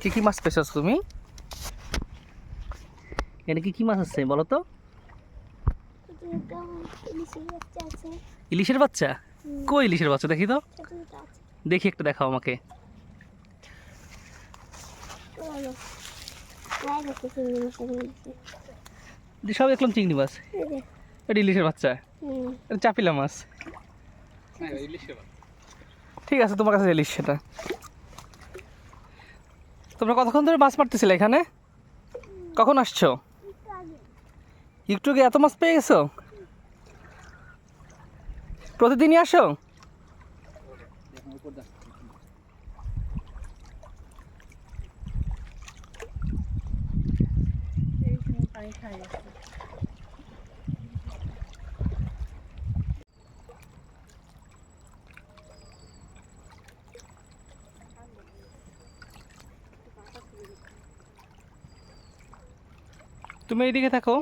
কি কি মাছ পেয়েছো তুমি? এটা কি কি মাছ আছে বলো তো? ইলিশের বাচ্চা? কই ইলিশের বাচ্চা দেখি তো, দেখি একটু দেখাও আমাকে। সব দেখলাম চিংড়ি মাছ, এটা ইলিশের বাচ্চা, এটা চাপিলা মাছ। ঠিক আছে, তোমার কাছে ইলিশ সেটা। তোমরা কতক্ষণ ধরে মাছ মারতেছিলে এখানে? কখন আসছো? একটু আগে এত মাছ পেয়ে গেছো? প্রতিদিনই আসো? তুমি এইদিকে থাকো।